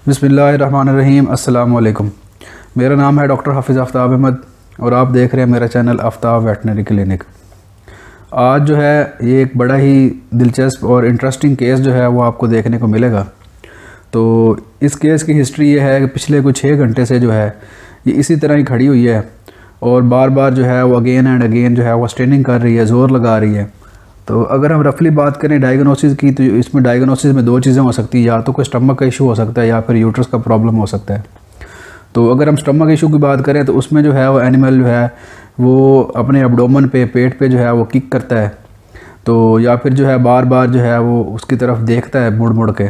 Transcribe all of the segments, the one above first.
बिस्मिल्लाहिर्रहमानिर्रहीम। अस्सलाम वालेकुम। मेरा नाम है डॉक्टर हाफिज़ आफ्ताब अहमद और आप देख रहे हैं मेरा चैनल आफ्ताब वेटनरी क्लिनिक। आज जो है ये एक बड़ा ही दिलचस्प और इंटरेस्टिंग केस जो है वो आपको देखने को मिलेगा। तो इस केस की हिस्ट्री ये है कि पिछले कुछ 6 घंटे से जो है ये इसी तरह ही खड़ी हुई है और बार बार जो है वो अगेन एंड अगेन जो है वो स्ट्रेनिंग कर रही है, ज़ोर लगा रही है। तो अगर हम रफली बात करें डायग्नोसिस की, तो इसमें डायग्नोसिस में 2 चीज़ें हो सकती है, या तो कोई स्टमक का इशू हो सकता है या फिर यूट्रस का प्रॉब्लम हो सकता है। तो अगर हम स्टमक इशू की बात करें तो उसमें जो है वो एनिमल जो है वो अपने एब्डोमेन पे, पेट पे जो है वो किक करता है, तो या फिर जो है बार बार जो है वो उसकी तरफ देखता है मुड़ मुड़ के।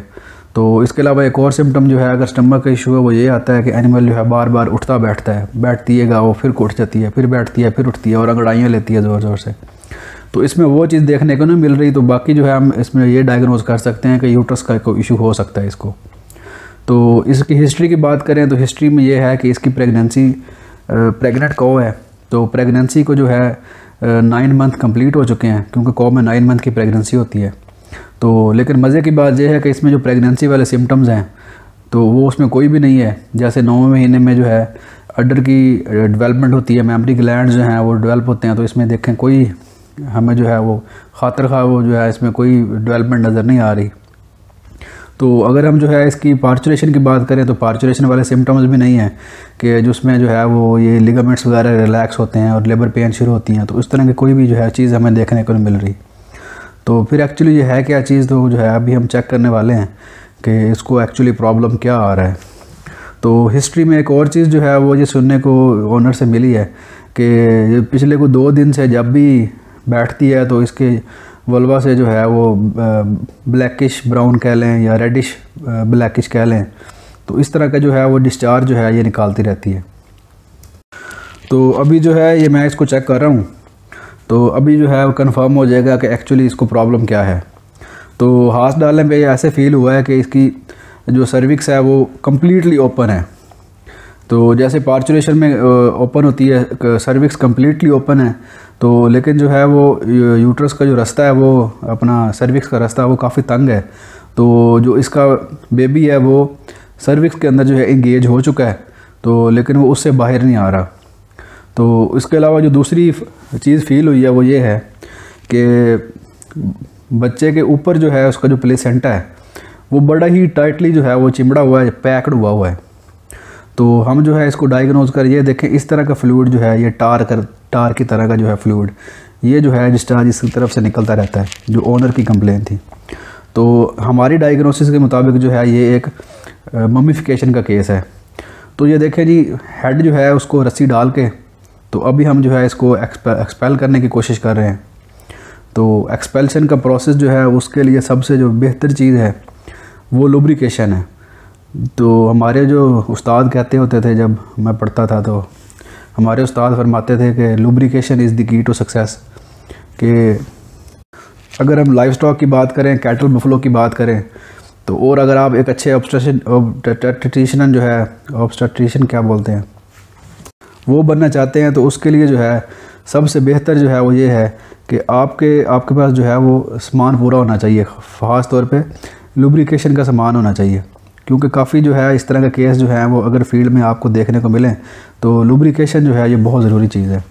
तो इसके अलावा एक और सिम्टम जो है अगर स्टमक का इशू है वो ये आता है कि एनिमल जो है बार बार उठता बैठता है, बैठती है वो फिर उठ जाती है, फिर बैठती है, फिर उठती है और अंगड़ाइयाँ लेती है ज़ोर ज़ोर से। तो इसमें वो चीज़ देखने को नहीं मिल रही। तो बाकी जो है हम इसमें ये डायग्नोज कर सकते हैं कि यूट्रस का कोई इशू हो सकता है इसको। तो इसकी हिस्ट्री की बात करें तो हिस्ट्री में ये है कि इसकी प्रेग्नेंट कौ है। तो प्रेगनेंसी को जो है 9 मंथ कंप्लीट हो चुके हैं, क्योंकि कौ में 9 मंथ की प्रेगनेंसी होती है। तो लेकिन मज़े की बात यह है कि इसमें जो प्रेगनेंसी वाले सिम्टम्स हैं तो वो उसमें कोई भी नहीं है। जैसे 9वें महीने में जो है अडर की डेवलपमेंट होती है, मेमरी ग्लैंड जो हैं वो डेवलप होते हैं। तो इसमें देखें कोई हमें जो है वो खातर खा वो जो है इसमें कोई डेवलपमेंट नज़र नहीं आ रही। तो अगर हम जो है इसकी पार्चुरेशन की बात करें तो पार्चुरेशन वाले सिम्टम्स भी नहीं हैं कि जिसमें जो है वो ये लिगामेंट्स वगैरह रिलैक्स होते हैं और लेबर पेन शुरू होती हैं। तो उस तरह की कोई भी जो है चीज़ हमें देखने को नहीं मिल रही। तो फिर एक्चुअली ये है क्या चीज़, तो जो है अभी हम चेक करने वाले हैं कि इसको एक्चुअली प्रॉब्लम क्या आ रहा है। तो हिस्ट्री में एक और चीज़ जो है वो ये सुनने को ओनर से मिली है कि पिछले को 2 दिन से जब भी बैठती है तो इसके वल्वा से जो है वो ब्लैकिश ब्राउन कह लें या रेडिश ब्लैकिश कह लें, तो इस तरह का जो है वो डिस्चार्ज जो है ये निकालती रहती है। तो अभी जो है ये मैं इसको चेक कर रहा हूँ, तो अभी जो है वो कंफर्म हो जाएगा कि एक्चुअली इसको प्रॉब्लम क्या है। तो हाथ डालने पे ऐसे फील हुआ है कि इसकी जो सर्विक्स है वो कम्प्लीटली ओपन है। तो जैसे पार्चुरेशन में ओपन होती है, सर्विक्स कम्प्लीटली ओपन है। तो लेकिन जो है वो यूट्रस का जो रास्ता है वो अपना सर्विक्स का रास्ता वो काफ़ी तंग है। तो जो इसका बेबी है वो सर्विक्स के अंदर जो है इंगेज हो चुका है, तो लेकिन वो उससे बाहर नहीं आ रहा। तो इसके अलावा जो दूसरी चीज़ फील हुई है वो ये है कि बच्चे के ऊपर जो है उसका जो प्लेसेंटा है वो बड़ा ही टाइटली जो है वो चिमड़ा हुआ है, पैक्ड हुआ है। तो हम जो है इसको डायग्नोज कर ये देखें, इस तरह का फ्लूइड जो है ये टार की तरह का जो है फ्लूइड ये जो है डिस्चार्ज इसकी तरफ से निकलता रहता है, जो ओनर की कंप्लेन थी। तो हमारी डायग्नोसिस के मुताबिक जो है ये एक ममीफिकेशन का केस है। तो ये देखें जी, हेड जो है उसको रस्सी डाल के तो अभी हम जो है इसको एक्सपेल करने की कोशिश कर रहे हैं। तो एक्सपेल्शन का प्रोसेस जो है उसके लिए सबसे जो बेहतर चीज़ है वो लुब्रिकेशन है। तो हमारे जो उस्ताद कहते होते थे, जब मैं पढ़ता था तो हमारे उस्ताद फरमाते थे कि lubrication is the key to success. कि अगर हम लाइव स्टॉक की बात करें, कैटल बफलो की बात करें, तो और अगर आप एक अच्छे ऑब्स्टेट्रिशियन जो है, ऑब्स्टेट्रिशियन क्या बोलते हैं, वो बनना चाहते हैं, तो उसके लिए जो है सबसे बेहतर जो है वो ये है कि आपके पास जो है वो सामान पूरा होना चाहिए। ख़ास तौर पे लुब्रिकेशन का सामान होना चाहिए, क्योंकि काफ़ी जो है इस तरह का केस जो है वो अगर फील्ड में आपको देखने को मिले तो लुब्रिकेशन जो है ये बहुत ज़रूरी चीज़ है।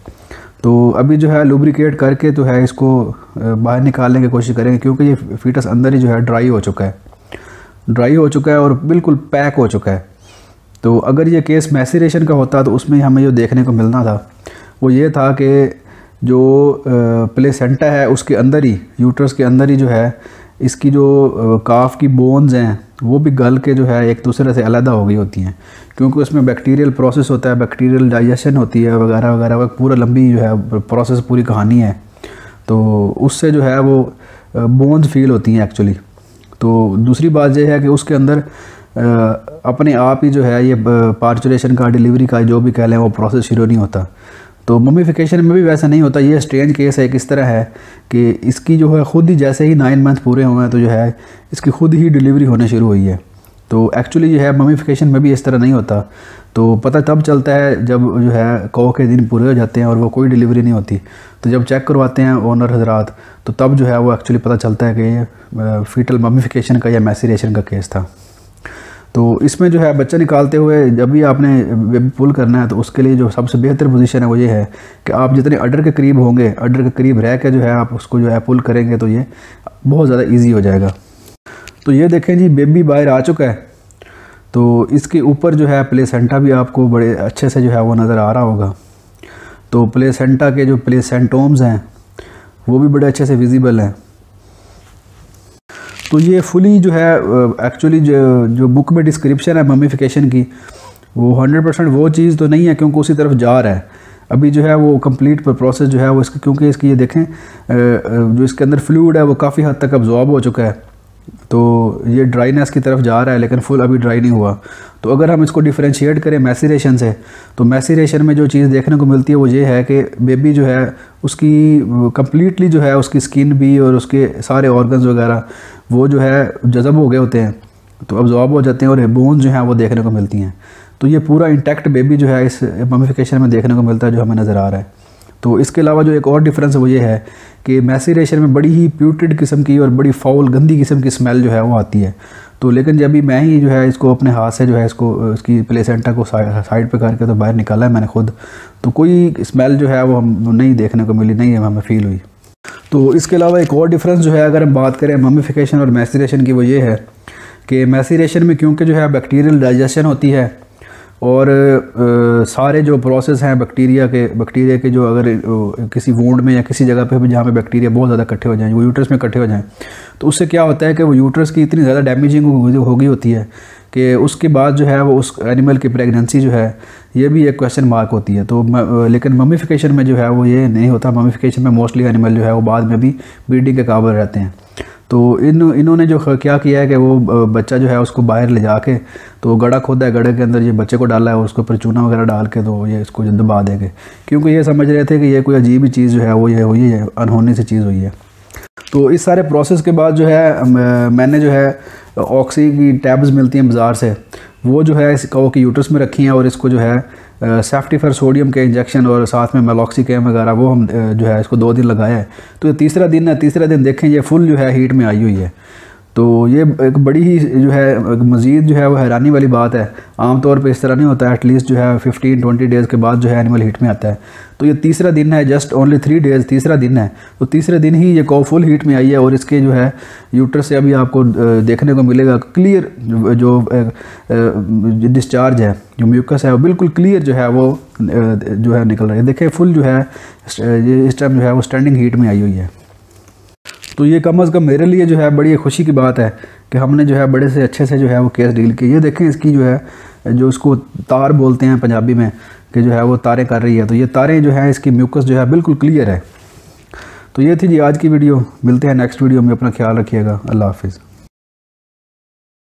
तो अभी जो है लुब्रिकेट करके तो है इसको बाहर निकालने की कोशिश करेंगे, क्योंकि ये फीटस अंदर ही जो है ड्राई हो चुका है और बिल्कुल पैक हो चुका है। तो अगर ये केस मैसीरेशन का होता तो उसमें हमें जो देखने को मिलना था वो ये था कि जो प्लेसेंटा है उसके अंदर ही, यूट्रस के अंदर ही जो है इसकी जो काफ की बोन्स हैं वो भी गल के जो है एक दूसरे से अलग हो गई होती हैं, क्योंकि उसमें बैक्टीरियल प्रोसेस होता है, बैक्टीरियल डाइजेशन होती है वगैरह वगैरह, पूरा लंबी जो है प्रोसेस, पूरी कहानी है। तो उससे जो है वो बोन्स फील होती हैं एक्चुअली। तो दूसरी बात यह है कि उसके अंदर अपने आप ही जो है ये पार्चुरेशन का, डिलीवरी का जो भी कह लें, वो प्रोसेस शुरू नहीं होता। तो ममीफिकेशन में भी वैसा नहीं होता। ये स्ट्रेंज केस है, किस तरह है कि इसकी जो है ख़ुद ही जैसे ही 9 मंथ पूरे हुए हैं तो जो है इसकी ख़ुद ही डिलीवरी होने शुरू हुई है। तो एक्चुअली जो है ममीफिकेशन में भी इस तरह नहीं होता। तो पता तब चलता है जब जो है कौ के दिन पूरे हो जाते हैं और वो कोई डिलीवरी नहीं होती। तो जब चेक करवाते हैं ओनर हजरात तो तब जो है वो एक्चुअली पता चलता है कि ये फीटल ममीफिकेशन का या मैसीरेशन का केस था। तो इसमें जो है बच्चा निकालते हुए जब भी आपने बेबी पुल करना है तो उसके लिए जो सबसे बेहतर पोजीशन है वो ये है कि आप जितने अडर के करीब होंगे, अडर के करीब रह के जो है आप उसको जो है पुल करेंगे तो ये बहुत ज़्यादा ईजी हो जाएगा। तो ये देखें जी, बेबी बाहर आ चुका है। तो इसके ऊपर जो है प्लेसेंटा भी आपको बड़े अच्छे से जो है वो नज़र आ रहा होगा। तो प्लेसेंटा के जो प्लेसेंटोम्स हैं वो भी बड़े अच्छे से विजिबल हैं। तो ये फुली जो है एक्चुअली जो बुक में डिस्क्रिप्शन है मम्मीफिकेशन की, वो 100% वो चीज़ तो नहीं है, क्योंकि उसी तरफ जा रहा है। अभी जो है वो कंप्लीट प्रोसेस जो है वो इसकी, क्योंकि इसकी ये देखें जो इसके अंदर फ्लूइड है वो काफ़ी हद तक अब्जॉर्ब हो चुका है, तो ये ड्राइनेस की तरफ जा रहा है, लेकिन फुल अभी ड्राई नहीं हुआ। तो अगर हम इसको डिफरेंशिएट करें मैसीरेशन से, तो मैसीरेशन में जो चीज़ देखने को मिलती है वो ये है कि बेबी जो है उसकी कम्प्लीटली जो है उसकी स्किन भी और उसके सारे ऑर्गन्स वगैरह वो जो है जज़ब हो गए होते हैं, तो अब्जॉर्ब हो जाते हैं और बोन जो हैं वो देखने को मिलती हैं। तो ये पूरा इंटैक्ट बेबी जो है इस मम्मीफिकेशन में देखने को मिलता है, जो हमें नज़र आ रहा है। तो इसके अलावा जो एक और डिफरेंस है वो ये है कि मैसीरेशन में बड़ी ही प्यूट्रिड किस्म की और बड़ी फाउल गंदी किस्म की स्मेल जो है वो आती है। तो लेकिन जब भी मैं ही जो है इसको अपने हाथ से जो है इसको इसकी प्लेसेंटा को साइड पे करके तो बाहर निकाला है मैंने खुद, तो कोई स्मेल जो है वो हम नहीं देखने को मिली, नहीं हमें फील हुई। तो इसके अलावा एक और डिफरेंस जो है अगर हम बात करें मम्मीफिकेशन और मैसीरेशन की, वो ये है कि मैसीरेशन में क्योंकि जो है बैक्टीरियल डाइजेशन होती है और सारे जो प्रोसेस हैं बैक्टीरिया के जो अगर किसी वुंड में या किसी जगह पे भी जहाँ पे बैक्टीरिया बहुत ज़्यादा इकट्ठे हो जाएं, वो यूट्रस में इकट्ठे हो जाएं, तो उससे क्या होता है कि वो यूट्रस की इतनी ज़्यादा डैमेजिंग हो गई होती है कि उसके बाद जो है वो उस एनिमल की प्रेगनेंसी जो है ये भी एक क्वेश्चन मार्क होती है। तो लेकिन मम्मीफिकेशन में जो है वो ये नहीं होता। मम्मीफिकेशन में मोस्टली एनिमल जो है वो बाद में भी ब्रीडिंग के काबिल रहते हैं। तो इन्होंने जो क्या किया है कि वो बच्चा जो है उसको बाहर ले जाके तो गड़ा खोदा है, गड़े के अंदर ये बच्चे को डाला है, उसको ऊपर चूना वगैरह डाल के तो ये इसको दबा देंगे, क्योंकि ये समझ रहे थे कि ये कोई अजीब ही चीज़ जो है वो ये हुई है, अनहोनी सी चीज़ हुई है। तो इस सारे प्रोसेस के बाद जो है मैंने जो है ऑक्सी की टैब्स मिलती हैं बाज़ार से, वो जो है इस काऊ की यूट्रस में रखी हैं और इसको जो है सेफ्टिफर सोडियम के इंजेक्शन और साथ में मेलॉक्सिकैम वगैरह वो हम जो है इसको 2 दिन लगाया है। तो ये तीसरा दिन है, तीसरा दिन देखें ये फुल जो है हीट में आई हुई है। तो ये एक बड़ी ही जो है मज़ीद जो है वो हैरानी वाली बात है। आमतौर पे इस तरह नहीं होता है, एटलीस्ट जो है 15-20 डेज़ के बाद जो है एनिमल हीट में आता है। तो ये तीसरा दिन है, जस्ट ओनली 3 डेज़ तीसरा दिन है। तो तीसरे दिन ही ये काऊ फुल हीट में आई है और इसके जो है यूट्रस से अभी आपको देखने को मिलेगा क्लियर जो डिस्चार्ज है, जो म्यूकस है वो बिल्कुल क्लियर जो है वो जो है निकल रहा है। देखें फुल जो है इस टाइम जो है वो स्टैंडिंग हीट में आई हुई है। तो ये कम अज़ कम मेरे लिए जो है बड़ी खुशी की बात है कि हमने जो है बड़े से अच्छे से जो है वो केस डील की। ये देखें इसकी जो है जो उसको तार बोलते हैं पंजाबी में कि जो है वो तारें कर रही है, तो ये तारें जो है इसकी म्यूकस जो है बिल्कुल क्लियर है। तो ये थी जी आज की वीडियो। मिलते हैं नेक्स्ट वीडियो में, अपना ख्याल रखिएगा। अल्लाह हाफिज़।